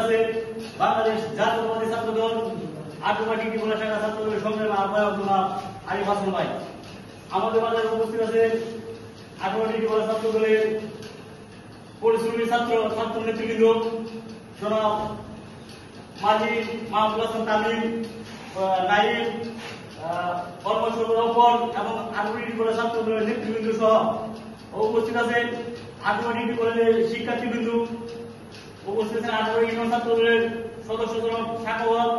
আছে বাংলাদেশ জাতীয়তাবাদী ছাত্র দল আটুয়া ডিগ্রি কলেজ শাখা ছাত্র দলের সংগ্রামী আহ্বায়ক জনাব আরিফ হাসান ভাই। আমাদের মাঝে উপস্থিত আছে আটুয়া ডিগ্রি কলেজ ছাত্র দলের পরিশ্রমী ছাত্র নেতৃবৃন্দ জনাব মাঝি মাহমুদ হাসান তামিম, নাইম, কর্মসূচক এবং আটুয়া ডিগ্রি কলেজ ছাত্র দলের নেতৃবৃন্দ সহ উপস্থিত আছেন আটুয়া ডিগ্রি কলেজের শিক্ষার্থীবৃন্দ, উপস্থিত আছেন আটুয়া ইউনিয়ন ছাত্র দলের সদস্য জনাব সাখাওয়াত,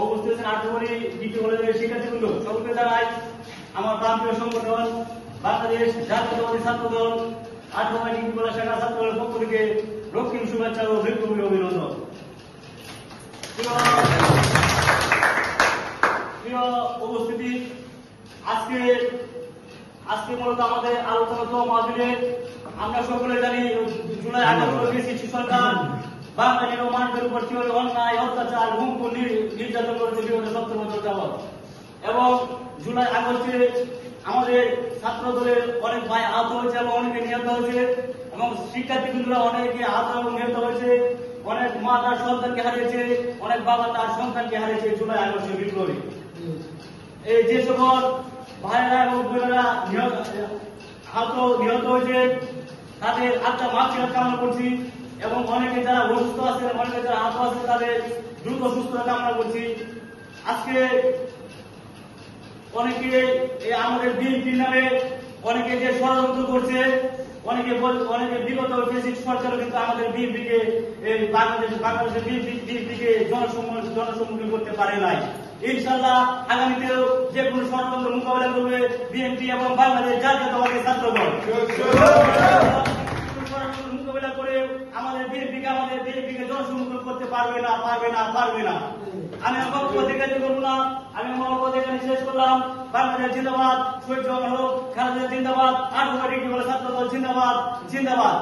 উপস্থিত আছেন আটুয়া ডিগ্রি কলেজের শিক্ষার্থীবৃন্দ। সকলকে জানাই আমার প্রান্তীয় সংগঠন বাংলাদেশ জাতীয়তাবাদী ছাত্র দল আটুয়া ডিগ্রি কলেজ শাখা ছাত্র দলের পক্ষ থেকে রক্তিম শুভেচ্ছা ও বিপ্লবী অভিনন্দন। প্রিয় উপস্থিতি, আজকে মূলত আমাদের আলোচনা মাহফিলে আমরা সকলে জানি জুলাই 18 সরকার বাঙালির ও মানুষের উপর কিভাবে অন্যায় অত্যাচার হুমকি নির্যাতন করেছে বিগত 70 বছর যাবৎ, এবং জুলাই আগস্টে আমাদের ছাত্র দলের অনেক ভাই আহত হয়েছে এবং অনেকে নিহত হয়েছে, এবং শিক্ষার্থীবৃন্দরা অনেকে আহত এবং নিহত হয়েছে, অনেক মা তার সন্তানকে হারিয়েছে, অনেক বাবা তার সন্তানকে হারিয়েছে জুলাই আগস্টের বিপ্লবে। এই যে সকল ভাইয়েরা এবং বোনেরা নিহত হয়েছে তাদের আত্মা মাগফিরাত কামনা করছি, এবং অনেকে যারা অসুস্থ আছেন, অনেকে যারা আহত আছেন তাদের দ্রুত সুস্থতা কামনা করছি। আজকে অনেকে আমাদের বিএনপির নামে অনেকে যে ষড়যন্ত্র করছে, অনেকে বিগত সরকারও কিন্তু আমাদের বিএনপিকে বাংলাদেশের বিএনপিকে জনসম্মুখীন করতে পারে নাই। ইনশাআল্লাহ আগামীতেও যে কোনো ষড়যন্ত্র মোকাবেলা করবে বিএনপি এবং বাংলাদেশ জাতীয়তাবাদী ছাত্র দল। মোকাবেলা করে আমাদের বিএনপিকে জনসম্মুখীন করতে পারবে না। আমি আমার অধিকারী করবো না, আমি আমার অধিকারী শেষ করলাম। বাংলাদেশ জিন্দাবাদ, শহীদ জওয়ান হোক, খালেদা জিন্দাবাদ, আটুয়া ডিগ্রি কলেজ ছাত্র দল জিন্দাবাদ।